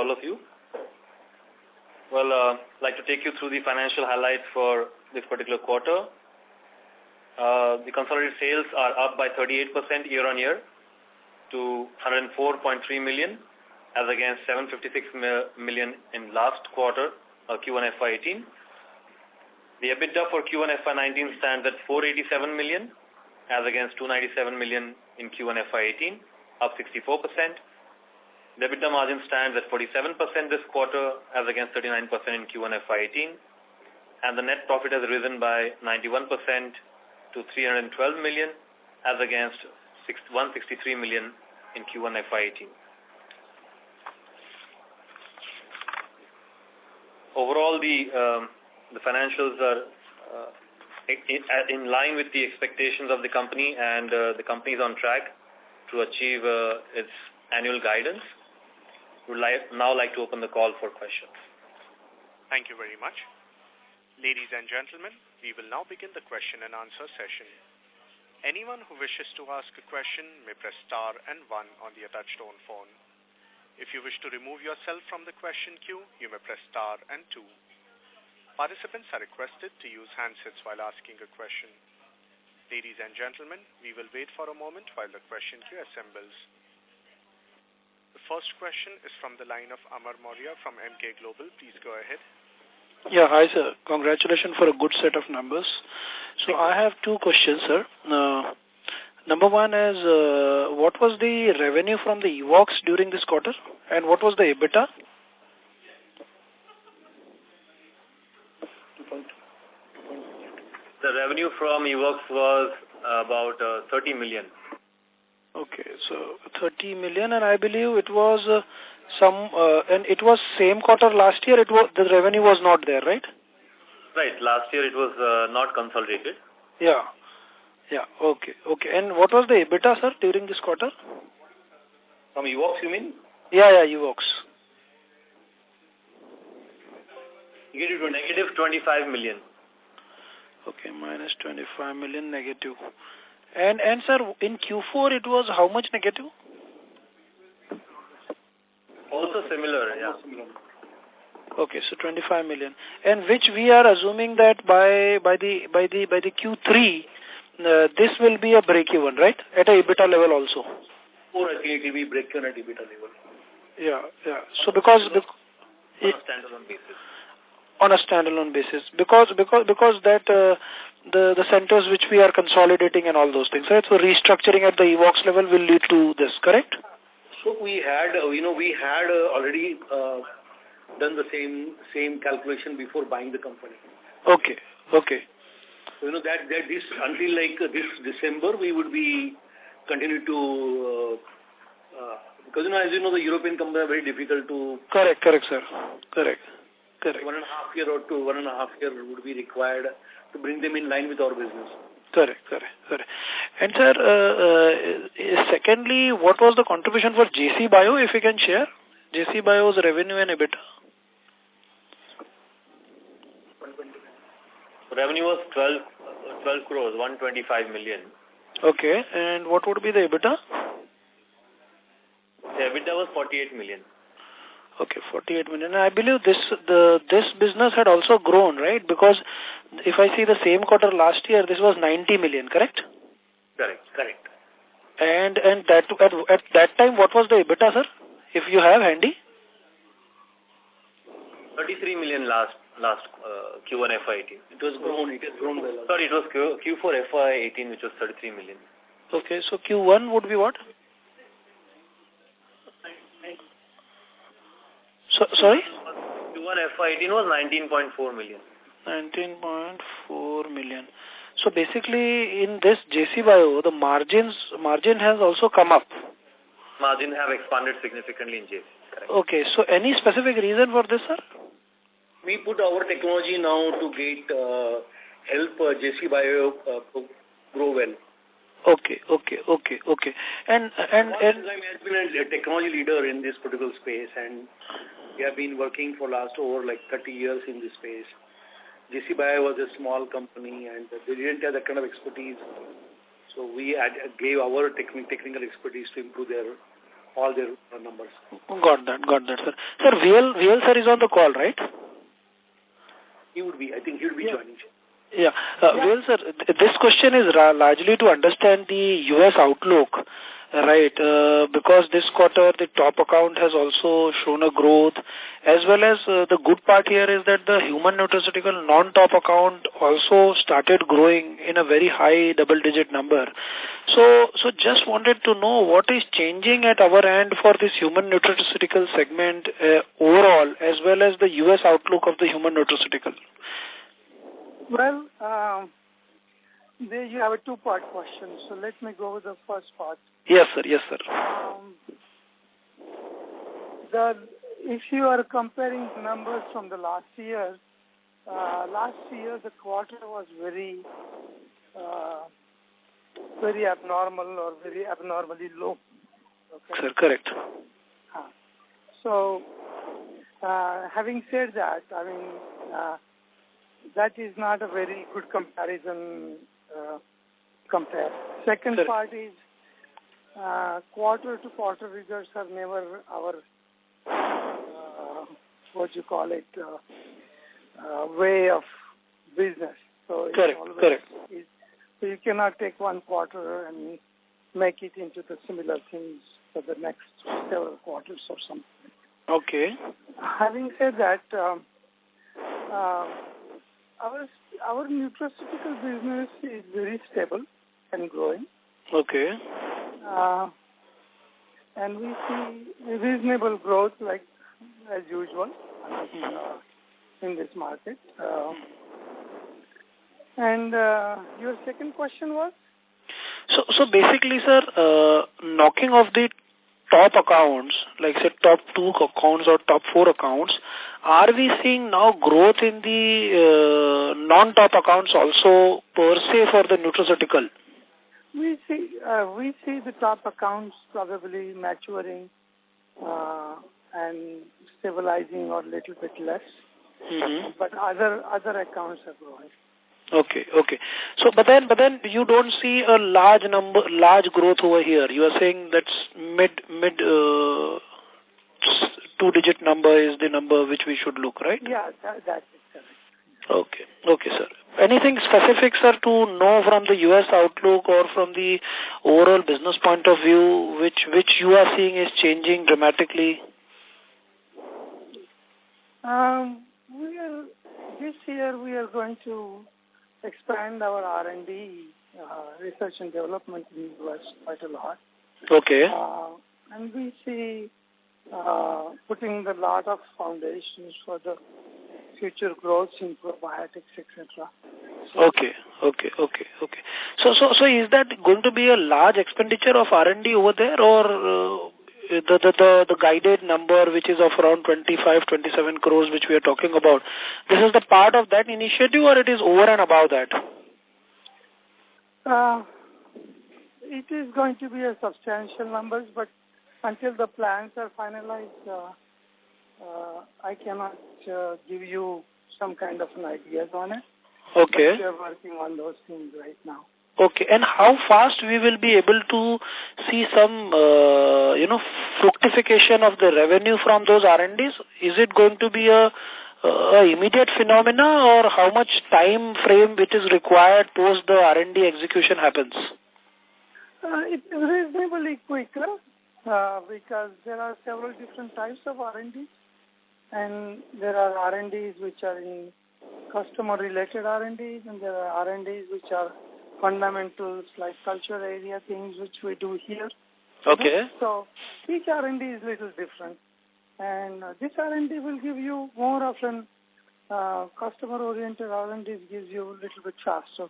all of you. Well, I'd like to take you through the financial highlights for this particular quarter. The consolidated sales are up by 38% year-on-year to 104.3 million as against 756 million in last quarter, Q1 FY18. The EBITDA for Q1 FY19 stands at 487 million as against 297 million in Q1 FY18, up 64%. The EBITDA margin stands at 47% this quarter as against 39% in Q1 FY18. And the net profit has risen by 91% to 312 million as against 163 million in Q1 FY18. Overall, the financials are in line with the expectations of the company, and the company is on track to achieve its annual guidance. Would now like to open the call for questions. Thank you very much. Ladies and gentlemen, we will now begin the question and answer session. Anyone who wishes to ask a question may press star and 1 on the touchtone phone. If you wish to remove yourself from the question queue, you may press star and 2. Participants are requested to use handsets while asking a question. Ladies and gentlemen, we will wait for a moment while the question queue assembles. The first question is from the line of Amar Maurya from MK Global. Please go ahead. Yeah, hi sir. Congratulations for a good set of numbers. So I have two questions, sir. Number one is, what was the revenue from the Evox during this quarter, and what was the EBITDA? The revenue from Evox was about 30 million. Okay, so 30 million, and I believe it was and it was same quarter last year. The revenue was not there, right? Right. Last year it was not consolidated. Yeah. Okay. And what was the EBITDA, sir, during this quarter? From Evox, you mean? Yeah, Evox. You get it to negative 25 million. Okay, minus 25 million negative. And sir, in Q4 it was how much negative? Also similar, yeah. Okay, so 25 million. And which we are assuming that by the Q3 this will be a break even, right? At a EBITDA level also. Or I think it will be break even at EBITDA level. Yeah. So because on a standalone basis. On a standalone basis, because that the centers which we are consolidating and all those things, right? So restructuring at the Evox level will lead to this, correct? So we had already done the same calculation before buying the company. Okay. So that this until like this December we would be continue to because as you know the European companies are very difficult to. Correct, sir. Correct. 1.5 year or 1.5 year would be required to bring them in line with our business. Correct. And sir, secondly, what was the contribution for JC Bio, if you can share? JC Bio's revenue and EBITDA. Revenue was 12 crores, 125 million. Okay, and what would be the EBITDA? The EBITDA was 48 million. Okay, 48 million. I believe this business had also grown, right? Because if I see the same quarter last year, this was 90 million, correct? Correct. And that at that time, what was the EBITDA, sir? If you have handy. 33 million last Q1 FY18. It has grown well. Sorry, it was Q4 FY18, which was 33 million. Okay, so Q1 would be what? Sorry? Q1 FY18 was 19.4 million. 19.4 million. So basically, in this JC Bio, the margin has also come up. Margin have expanded significantly in JC. Correct. Okay, so any specific reason for this, sir? We put our technology now to help JC Bio grow well. Okay. And Enzyme has been a technology leader in this particular space, and we have been working for last over like 30 years in this space. JC Bio was a small company, and they didn't have that kind of expertise. So we gave our technical expertise to improve their all their numbers. Got that, sir. Sir, VL sir is on the call, right? He would be. I think he would be joining. Yeah. Well, sir, this question is largely to understand the U.S. outlook, right? Because this quarter the top account has also shown a growth, as well as the good part here is that the human nutraceutical non-top account also started growing in a very high double-digit number. So just wanted to know what is changing at our end for this human nutraceutical segment overall, as well as the U.S. outlook of the human nutraceutical. Well, there you have a two-part question, so let me go with the first part. Yes, sir. If you are comparing numbers from the last year the quarter was very abnormal or very abnormally low. Okay? Sir, correct. So, having said that, that is not a very good comparison compare. Second part is quarter-to-quarter results are never our way of business. So correct. So you cannot take one quarter and make it into the similar things for the next several quarters or something. Okay. Having said that, our nutraceutical business is very stable and growing. Okay. And we see reasonable growth like as usual in this market. And your second question was? So basically, sir, knocking off the top accounts, like say top 2 accounts or top 4 accounts, are we seeing now growth in the non-top accounts also per se for the nutraceutical? We see the top accounts probably maturing and stabilizing or a little bit less, but other accounts are growing. Okay. So, but then you don't see a large growth over here. You are saying that's mid 2-digit number is the number which we should look, right? Yeah, that's it. Correct. Okay, sir. Anything specific, sir, to know from the U.S. outlook or from the overall business point of view, which you are seeing is changing dramatically? This year we are going to expand our R&D, research and development in the U.S. quite a lot. Okay. And we see putting a lot of foundations for the future growth in probiotics, etc. Okay. So is that going to be a large expenditure of R&D over there, or the guided number which is of around 25-27 crores which we are talking about, this is the part of that initiative, or it is over and above that? It is going to be a substantial numbers, but until the plans are finalized, I cannot give you some kind of an ideas on it. Okay. But we are working on those things right now. Okay, and how fast we will be able to see some, fructification of the revenue from those R&Ds? Is it going to be a immediate phenomena, or how much time frame it is required post the R&D execution happens? It is reasonably quicker because there are several different types of R&Ds, and there are R&Ds which are in customer-related R&Ds, and there are R&Ds which are fundamentals like culture area things which we do here. Okay. So each R&D is little different, and this R&D will give you more of an customer-oriented R&D gives you a little bit faster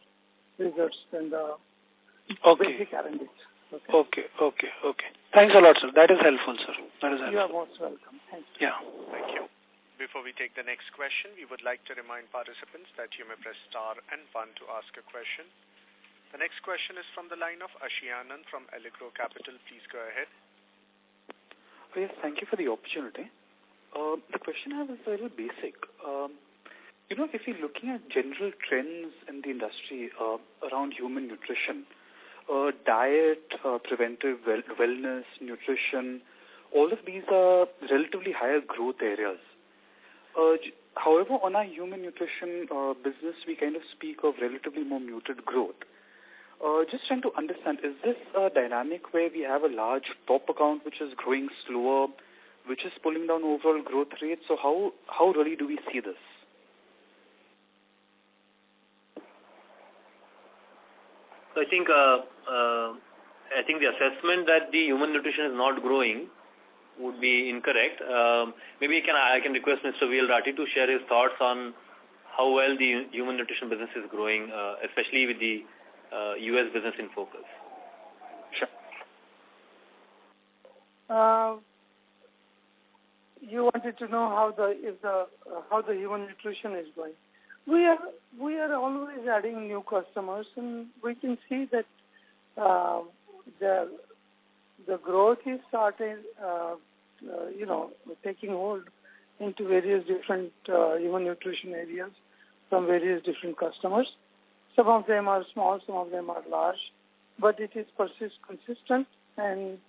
results than the basic R&Ds. Okay. Thanks a lot, sir. That is helpful, sir. You are most welcome. Thank you. Yeah. Thank you. Before we take the next question, we would like to remind participants that you may press star and 1 to ask a question. The next question is from the line of Ashiyanand from Allegro Capital. Please go ahead. Yes, thank you for the opportunity. The question I have is a little basic. If you're looking at general trends in the industry around human nutrition, diet, preventive wellness, nutrition, all of these are relatively higher growth areas. However, on our human nutrition business, we kind of speak of relatively more muted growth. Just trying to understand, is this a dynamic where we have a large top account which is growing slower, which is pulling down overall growth rates? So how really do we see this? So I think the assessment that the human nutrition is not growing would be incorrect. Maybe I can request Mr. VL Rathi to share his thoughts on how well the human nutrition business is growing, especially with the U.S. business in focus. Sure. You wanted to know how the human nutrition is going. We are always adding new customers, and we can see that the growth is starting, taking hold into various different human nutrition areas from various different customers. Some of them are small, some of them are large, but it is consistent, and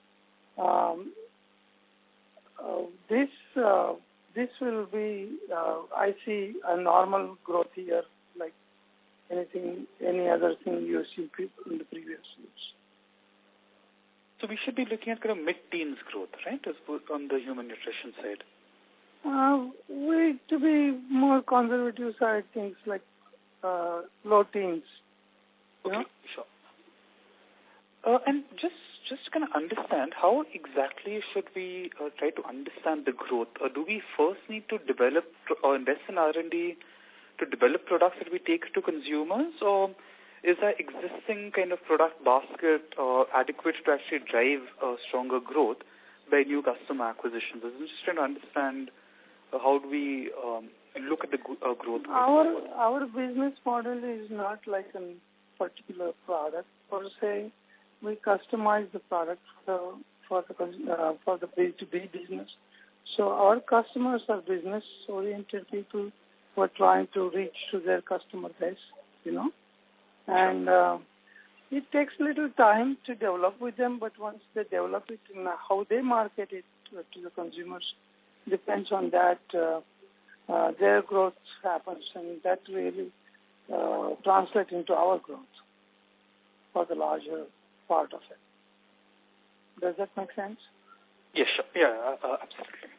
this will be, I see, a normal growth year like any other thing you see in the previous years. So we should be looking at kind of mid-teens growth, right, as on the human nutrition side? To be more conservative side, things like low teens. Okay, sure. And just to kind of understand, how exactly should we try to understand the growth? Do we first need to develop or invest in R&D to develop products that we take to consumers, or is our existing kind of product basket adequate to actually drive stronger growth by new customer acquisitions? I'm just trying to understand how do we look at the growth. Our business model is not like a particular product per se. We customize the product for the B2B business. So our customers are business-oriented people who are trying to reach to their customer base, and it takes a little time to develop with them, but once they develop it and how they market it to the consumers depends on that. Their growth happens, and that really translates into our growth for the larger part of it. Does that make sense? Yes, sure. Yeah, absolutely.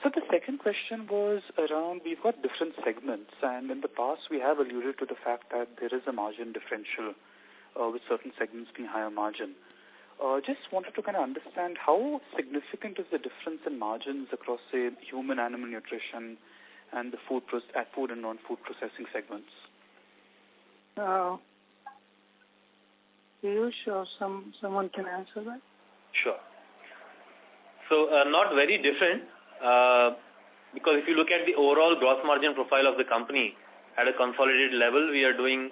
So the second question was around, we've got different segments, and in the past we have alluded to the fact that there is a margin differential with certain segments being higher margin. Just wanted to kind of understand how significant is the difference in margins across, say, human animal nutrition and the food and non-food processing segments? Piyush or someone can answer that? Sure. So not very different, because if you look at the overall gross margin profile of the company at a consolidated level, we are doing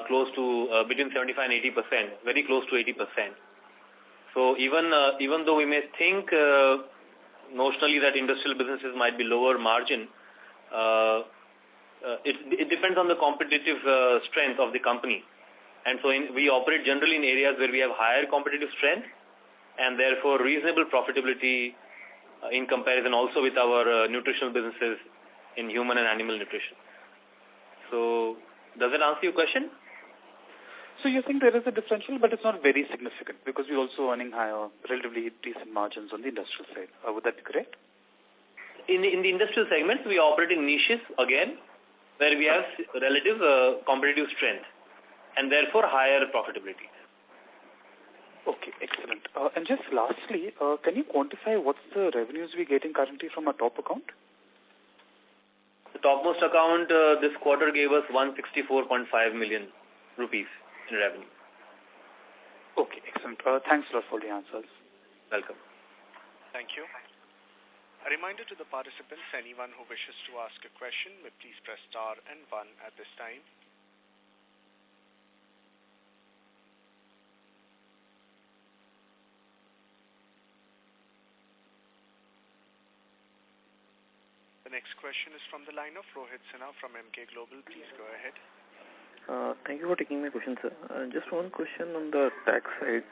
close to between 75 and 80%, very close to 80%. So even though we may think notionally that industrial businesses might be lower margin, it depends on the competitive strength of the company. And so we operate generally in areas where we have higher competitive strength and therefore reasonable profitability in comparison also with our nutritional businesses in human and animal nutrition. So does that answer your question? So you think there is a differential, but it's not very significant because we're also earning higher, relatively decent margins on the industrial side. Would that be correct? In the industrial segments, we operate in niches, again, where we have relative competitive strength and therefore higher profitability. Okay, excellent. And just lastly, can you quantify what's the revenues we're getting currently from our top account? The topmost account this quarter gave us 164.5 million rupees in revenue. Okay, excellent. Thanks a lot for the answers. Welcome. Thank you. A reminder to the participants, anyone who wishes to ask a question, may please press star and 1 at this time. The next question is from the line of Rohit Sinha from Emkay Global. Please go ahead. Thank you for taking my question, sir. Just one question on the tax side.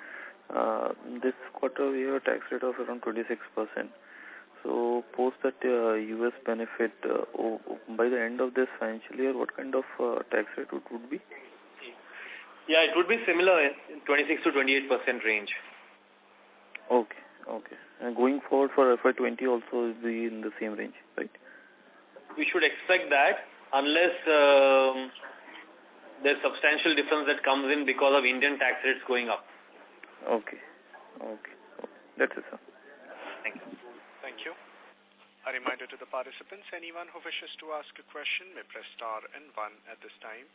This quarter we have a tax rate of around 26%. So post that US benefit, by the end of this financial year, what kind of tax rate it would be? Yeah, it would be similar in 26 to 28% range. Okay. And going forward for FY20 also will be in the same range, right? We should expect that unless there's substantial difference that comes in because of Indian tax rates going up. Okay. That's it, sir. Thank you. Thank you. A reminder to the participants, anyone who wishes to ask a question may press star and 1 at this time.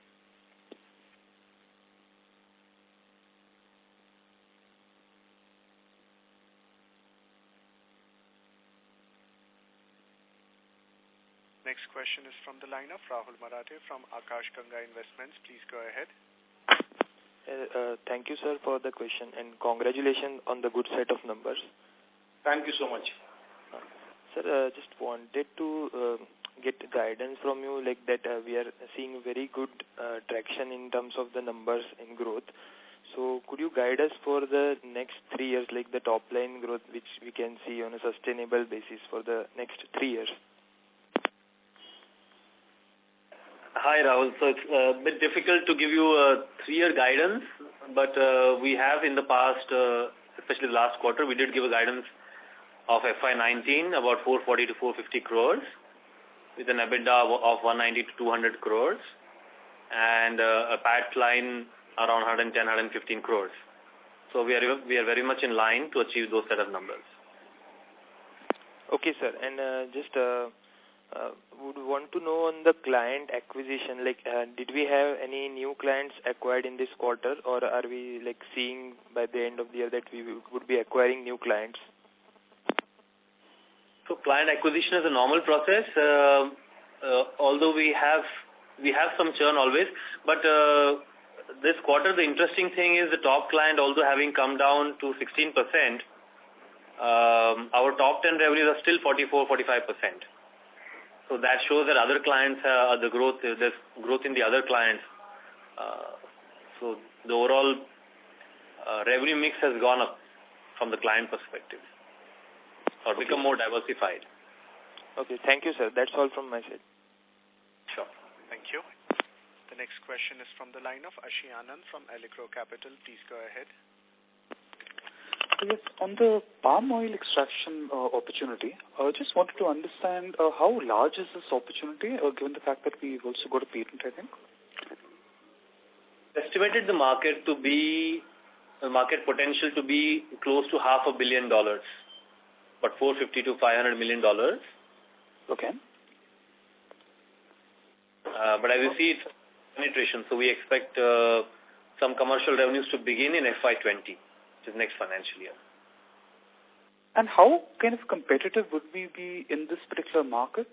Next question is from the line of Rahul Marathe from Akash Ganga Investments. Please go ahead. Thank you, sir, for the question, and congratulations on the good set of numbers. Thank you so much. Sir, just wanted to get guidance from you, like that we are seeing very good traction in terms of the numbers in growth. So could you guide us for the next 3 years, like the top line growth which we can see on a sustainable basis for the next 3 years? Hi, Rahul. So it's a bit difficult to give you a 3-year guidance, but we have in the past, especially the last quarter, we did give a guidance of FY19 about 440 to 450 crores with an EBITDA of 190 to 200 crores and a PAT line around 110, 115 crores. So we are very much in line to achieve those set of numbers. Okay, sir. And would want to know on the client acquisition, like did we have any new clients acquired in this quarter, or are we like seeing by the end of the year that we would be acquiring new clients? So client acquisition is a normal process, although we have some churn always, but this quarter the interesting thing is the top client although having come down to 16%, our top 10 revenues are still 44-45%. So that shows that other clients there's growth in the other clients. So the overall revenue mix has gone up from the client perspective or become more diversified. Okay, thank you, sir. That's all from my side. Sure. Thank you. The next question is from the line of Ashi Anand from Allegro Capital. Please go ahead. Yes, on the palm oil extraction opportunity, I just wanted to understand how large is this opportunity, given the fact that we've also got a patent, I think? Estimated the market potential to be close to $500 million, but $450 to $500 million. Okay. But as you see, it's penetration, so we expect some commercial revenues to begin in FY20. Next financial year. And how kind of competitive would we be in this particular market?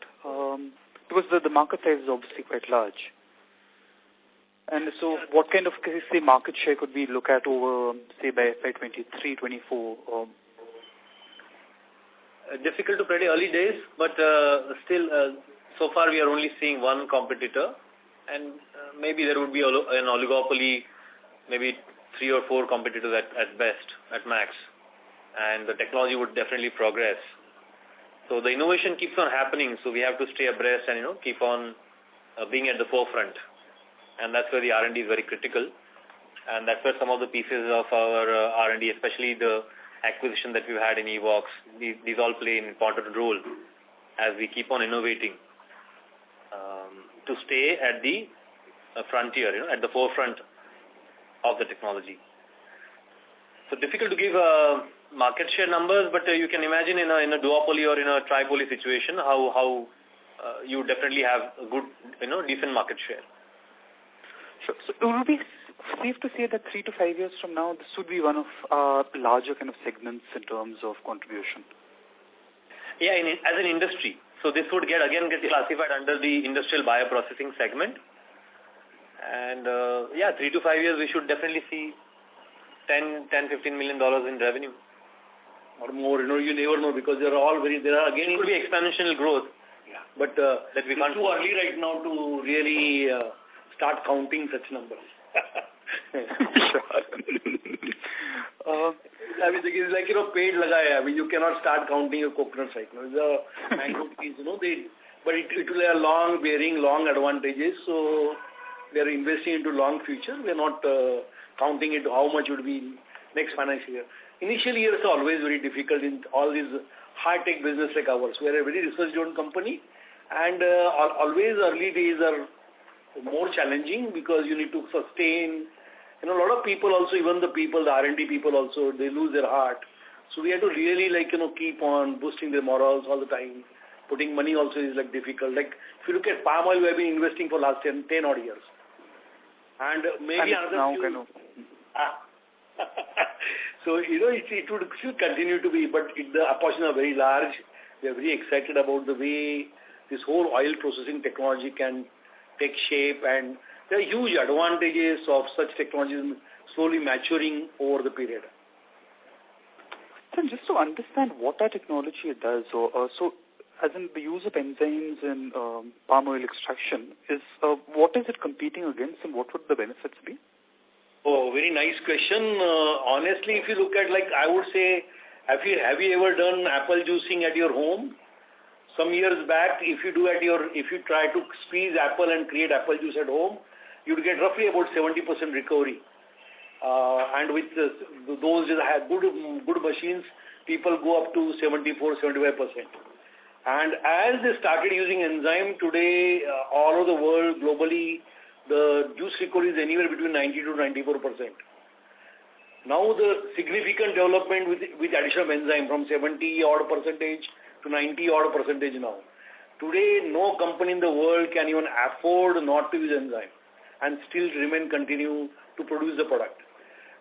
Because the market size is obviously quite large. And so what kind of, say, market share could we look at over, say, by FY23, 24? Difficult to predict, early days, but still, so far we are only seeing one competitor, and maybe there would be an oligopoly, maybe 3 or 4 competitors at best, at max, and the technology would definitely progress. So the innovation keeps on happening, so we have to stay abreast and keep on being at the forefront, and that's where the R&D is very critical, and that's where some of the pieces of our R&D, especially the acquisition that we've had in Evox, these all play an important role as we keep on innovating to stay at the frontier, at the forefront of the technology. So difficult to give market share numbers, but you can imagine in a duopoly or in a tripoly situation how you definitely have a good, decent market share. So it would be safe to say that 3 to 5 years from now, this would be one of our larger kind of segments in terms of contribution. Yeah, as an industry. So this would get classified under the industrial bioprocessing segment. And 3 to 5 years, we should definitely see $10-15 million in revenue. Or more, you never know, because it could be exponential growth. Yeah. But that we can't it's too early right now to really start counting such numbers. I mean, it's like, paid lagaya. I mean, you cannot start counting your coconuts right now. The mango trees, but it will have long bearing, long advantages. So we are investing into long future. We are not counting it how much would be next financial year. Initial years are always very difficult in all these high-tech business like ours. We are a very research-driven company, and always early days are more challenging because you need to sustain. A lot of people also, even the R&D people also, they lose their heart. So we have to really keep on boosting their morals all the time. Putting money also is difficult. Like if you look at palm oil, we have been investing for last 10 odd years. And maybe another few. So, it would still continue to be, but the opportunities are very large. We are very excited about the way this whole oil processing technology can take shape, and there are huge advantages of such technologies slowly maturing over the period. So just to understand what our technology does, so as in the use of enzymes in palm oil extraction, what is it competing against, and what would the benefits be? Oh, very nice question. Honestly, if you look at, I would say, have you ever done apple juicing at your home? Some years back, if you try to squeeze apple and create apple juice at home, you'd get roughly about 70% recovery. And with those that have good machines, people go up to 74-75%. And as they started using enzyme today, all over the world, globally, the juice recovery is anywhere between 90 to 94%. Now the significant development with addition of enzyme from 70 odd percentage to 90 odd percentage now. Today, no company in the world can even afford not to use enzyme and still continue to produce the product.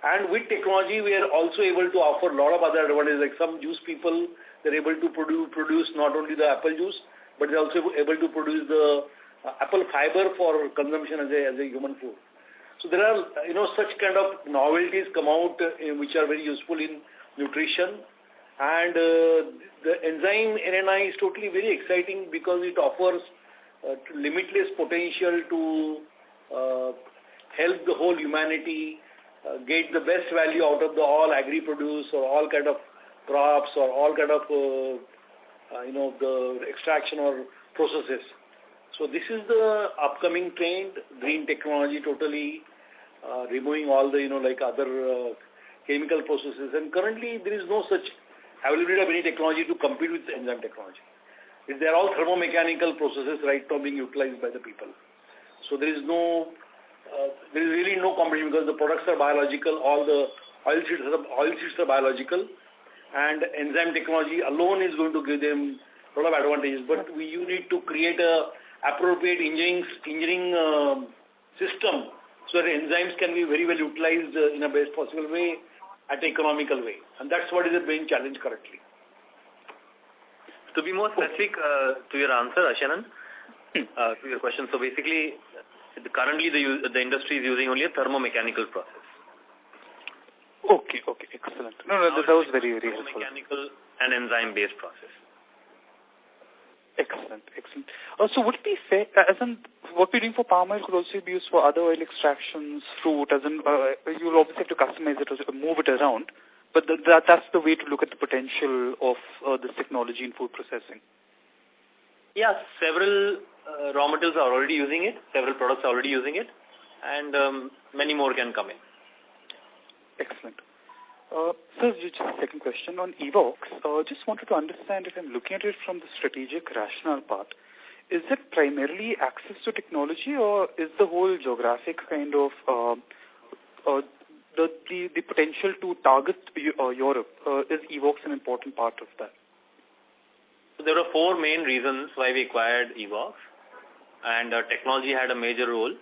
And with technology, we are also able to offer a lot of other advantages. Like some juice people, they're able to produce not only the apple juice, but they're also able to produce the apple fiber for consumption as a human food. So there are such kind of novelties come out which are very useful in nutrition, and the enzyme NNI is totally very exciting because it offers limitless potential to help the whole humanity get the best value out of all agri-produce or all kind of crops or all kind of the extraction or processes. So this is the upcoming trend, green technology, totally removing all the other chemical processes. And currently there is no such availability of any technology to compete with enzyme technology. They are all thermomechanical processes right now being utilized by the people. So there is really no competition because the products are biological. All the oil seeds are biological, and enzyme technology alone is going to give them a lot of advantages. But you need to create a appropriate engineering system so that enzymes can be very well utilized in a best possible way at an economical way. And that's what is the main challenge currently. To be more specific to your answer, Ashanan, to your question, so basically, currently the industry is using only a thermomechanical process. Okay, excellent. No, that was very, very helpful. Thermomechanical and enzyme-based process. Excellent. So would it be fair, as in what we're doing for palm oil could also be used for other oil extractions, fruit, as in you'll obviously have to customize it or move it around, but that's the way to look at the potential of this technology in food processing. Yeah, several raw materials are already using it, several products are already using it, and many more can come in. Excellent. Sir, just a second question on Evox. Just wanted to understand if I'm looking at it from the strategic rationale part, is it primarily access to technology, or is the whole geographic kind of the potential to target Europe, is Evox an important part of that? So there were four main reasons why we acquired Evox, and technology had a major role,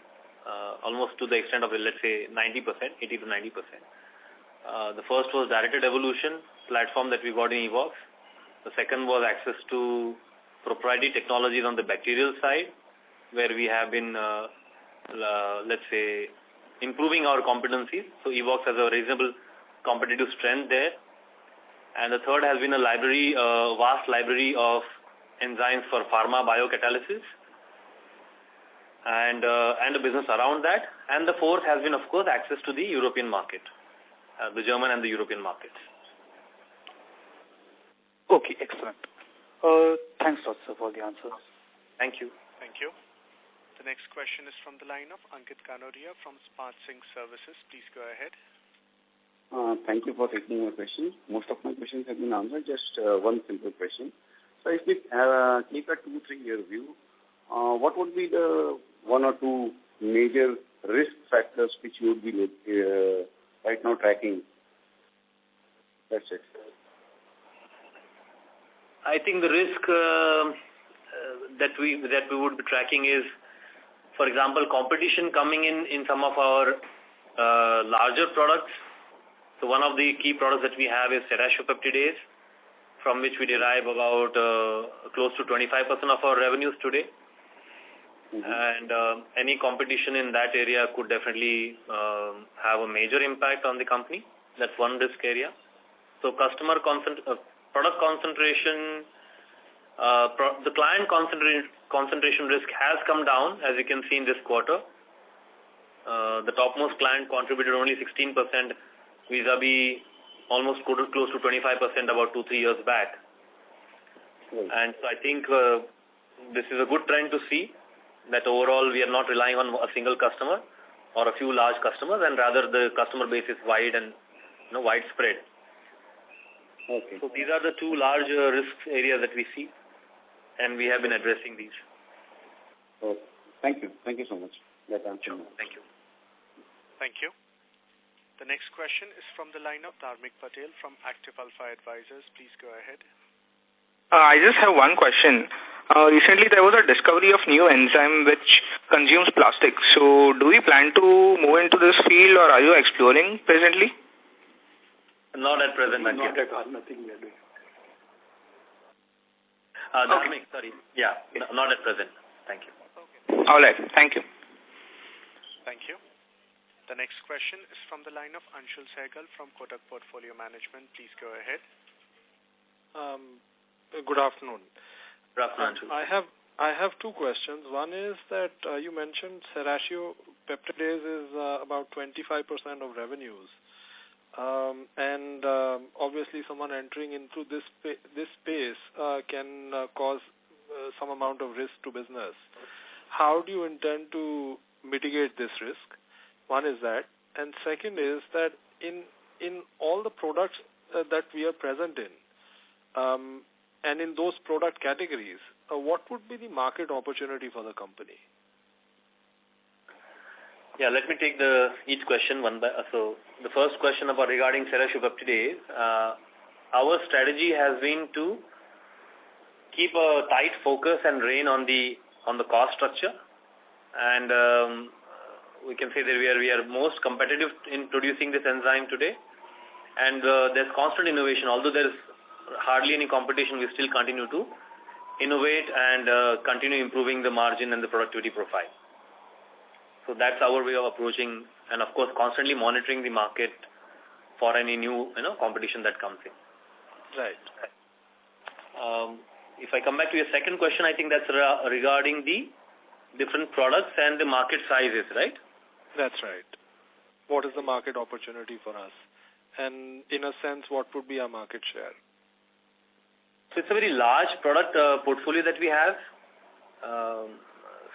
almost to the extent of, let's say, 80 to 90%. The first was directed evolution platform that we got in Evox. The second was access to proprietary technologies on the bacterial side, where we have been, let's say, improving our competencies. So Evox has a reasonable competitive strength there. And the third has been a vast library of enzymes for pharma biocatalysis. and the business around that. And the fourth has been, of course, access to the European market, the German and the European markets. Okay, excellent. Thanks, sir, for the answers. Thank you. Thank you. The next question is from the line of Ankit Kanoria from Smart Sync Services. Please go ahead. Thank you for taking my question. Most of my questions have been answered. Just one simple question. So if we take a 2-3 year view, what would be the one or two major risk factors which you would be right now tracking? That's it. I think the risk that we would be tracking is, for example, competition coming in some of our larger products. So one of the key products that we have is serratiopeptidase, from which we derive about close to 25% of our revenues today. Mm-hmm. And any competition in that area could definitely have a major impact on the company. That's one risk area. So product concentration, the client concentration risk has come down, as you can see in this quarter. The topmost client contributed only 16%, vis-a-vis almost close to 25% about 2-3 years back. And so I think this is a good trend to see, that overall we are not relying on a single customer or a few large customers, and rather the customer base is wide and widespread. Okay. So these are the two large risk areas that we see, and we have been addressing these. Okay. Thank you. Thank you so much. That answers. Thank you. Thank you. The next question is from the line of Dharmik Patel from Active Alpha Advisors. Please go ahead. I just have one question. Recently there was a discovery of new enzyme which consumes plastic. So do we plan to move into this field, or are you exploring presently? Not at present. Not at all. Nothing we are doing. Dharmik, sorry. Yeah, not at present. Thank you. Okay. All right. Thank you. Thank you. The next question is from the line of Anshul Sehgal from Kotak Portfolio Management. Please go ahead. Good afternoon. Good afternoon, Anshul. I have two questions. One is that you mentioned serratiopeptidase is about 25% of revenues. And obviously someone entering into this space can cause some amount of risk to business. How do you intend to mitigate this risk? One is that. And second is that in all the products that we are present in, and in those product categories, what would be the market opportunity for the company? Yeah, let me take each question one by. So the first question regarding serratiopeptidase, our strategy has been to keep a tight focus and rein on the cost structure, and we can say that we are most competitive in producing this enzyme today, and there's constant innovation. Although there's hardly any competition, we still continue to innovate and continue improving the margin and the productivity profile. So that's our way of approaching, and of course constantly monitoring the market for any new competition that comes in. Right. If I come back to your second question, I think that's regarding the different products and the market sizes, right? That's right. What is the market opportunity for us? And in a sense, what would be our market share? So it's a very large product portfolio that we have,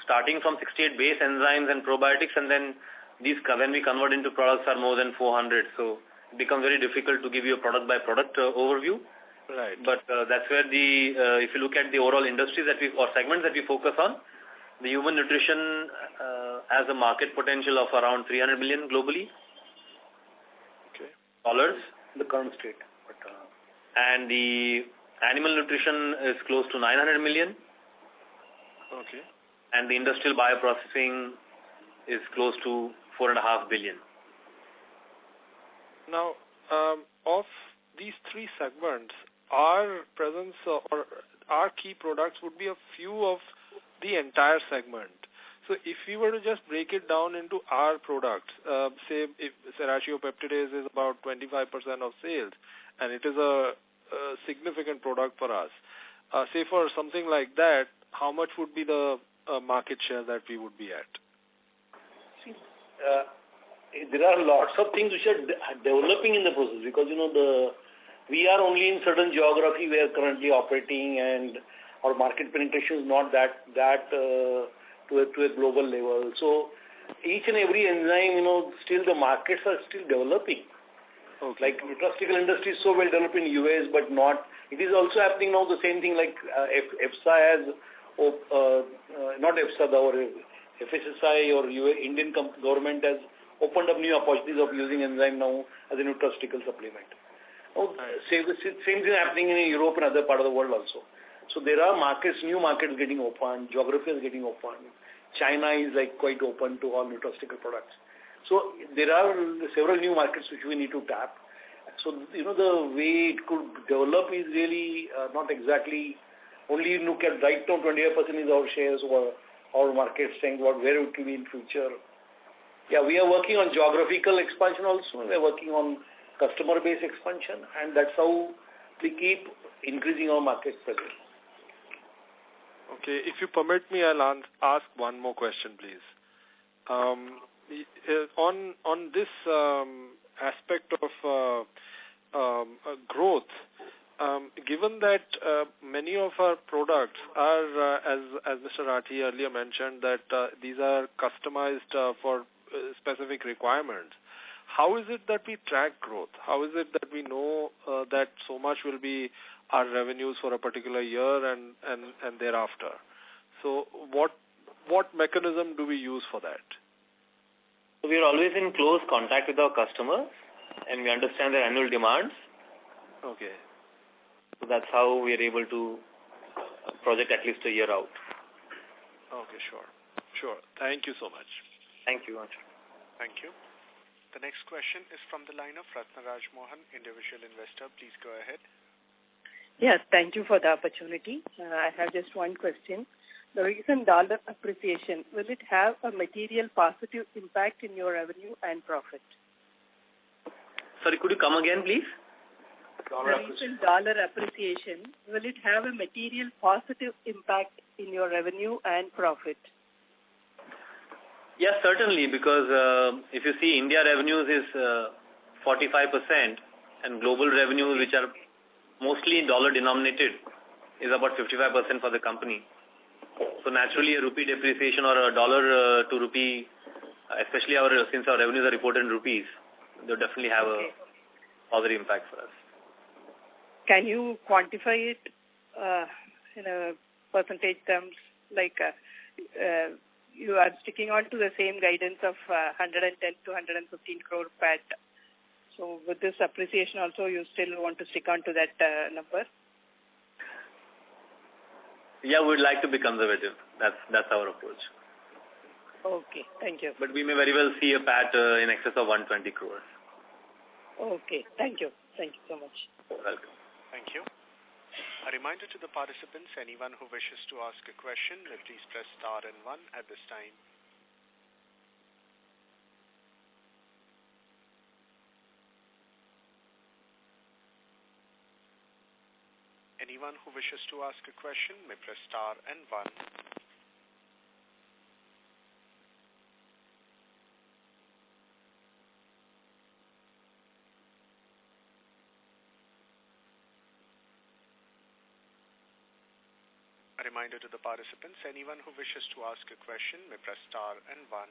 starting from 68 base enzymes and probiotics, and then these, when we convert into products, are more than 400. So it becomes very difficult to give you a product by product overview. Right. But that's where if you look at the overall industries or segments that we focus on, the human nutrition has a market potential of around $300 million globally. Okay. Dollars. The current state. But, and the animal nutrition is close to $900 million. Okay. And the industrial bioprocessing is close to $4.5 billion. Now, of these three segments, our presence or our key products would be a few of the entire segment. So if we were to just break it down into our products, say if serratiopeptidase is about 25% of sales, and it is a significant product for us, say for something like that, how much would be the market share that we would be at? See, there are lots of things which are developing in the process because, we are only in certain geography we are currently operating and our market penetration is not that to a global level. So each and every enzyme, still the markets are still developing. Okay. Like nutraceutical industry is so well developed in US, but not. It is also happening now. The same thing like EFSA has, not EFSA, our FSSI or Indian government has opened up new opportunities of using enzyme now as a nutraceutical supplement. Same thing happening in Europe and other part of the world also. So there are markets, new markets getting opened, geography is getting opened. China is like quite open to all nutraceutical products. So there are several new markets which we need to tap. So, the way it could develop is really not exactly only look at right now 25% is our shares or our market strength, where it will be in future. Yeah, we are working on geographical expansion also. We are working on customer base expansion, and that's how we keep increasing our market presence. Okay, if you permit me, I'll ask one more question, please. On this aspect of growth, given that many of our products are, as Mr. Rathi earlier mentioned, that these are customized for specific requirements, how is it that we track growth? How is it that we know that so much will be our revenues for a particular year and thereafter? So what mechanism do we use for that? So we are always in close contact with our customers and we understand their annual demands. Okay. So that's how we are able to project at least a year out. Okay, sure. Thank you so much. Thank you, Anshul. Thank you. The next question is from the line of Ratnaraj Mohan, individual investor. Please go ahead. Yes, thank you for the opportunity. I have just one question. The recent dollar appreciation, will it have a material positive impact in your revenue and profit? Sorry, could you come again, please? The recent dollar appreciation, will it have a material positive impact in your revenue and profit? Yes, certainly, because if you see India revenues is 45% and global revenues, which are mostly dollar denominated, is about 55% for the company. So naturally a rupee depreciation or a dollar to rupee, especially since our revenues are reported in rupees, they'll definitely have a positive impact for us. Can you quantify it in a percentage terms, like you are sticking on to the same guidance of 110 to 115 crore PAT. So with this appreciation also, you still want to stick on to that number? Yeah, we'd like to be conservative. That's our approach. Okay, thank you. But we may very well see a PAT in excess of 120 crores. Okay, thank you. Thank you so much. Welcome. Thank you. A reminder to the participants, anyone who wishes to ask a question, please press star and 1 at this time. Anyone who wishes to ask a question may press star and 1. A reminder to the participants, anyone who wishes to ask a question may press star and 1.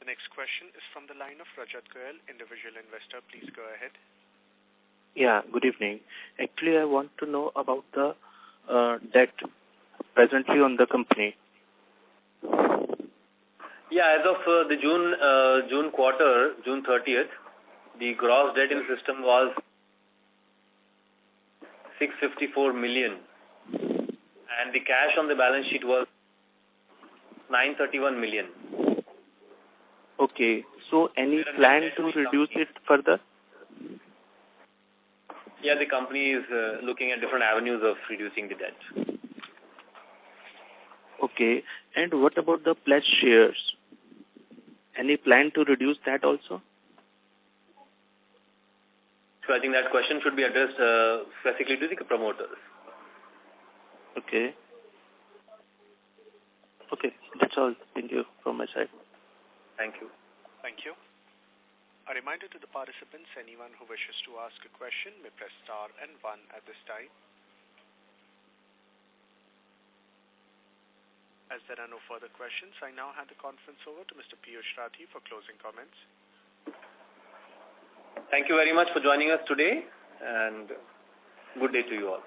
The next question is from the line of Rajat Goyal, individual investor. Please go ahead. Yeah, good evening. Actually, I want to know about the debt presently on the company. Yeah, as of the June quarter, June 30th, the gross debt in the system was 654 million and the cash on the balance sheet was 931 million. Okay, so any plan to reduce it further? Yeah, the company is looking at different avenues of reducing the debt. Okay, and what about the pledged shares? Any plan to reduce that also? So I think that question should be addressed specifically to the promoters. Okay. Okay, that's all. Thank you from my side. Thank you. Thank you. A reminder to the participants, anyone who wishes to ask a question may press star and 1 at this time. As there are no further questions, I now hand the conference over to Mr. Piyush Rathi for closing comments. Thank you very much for joining us today, and good day to you all.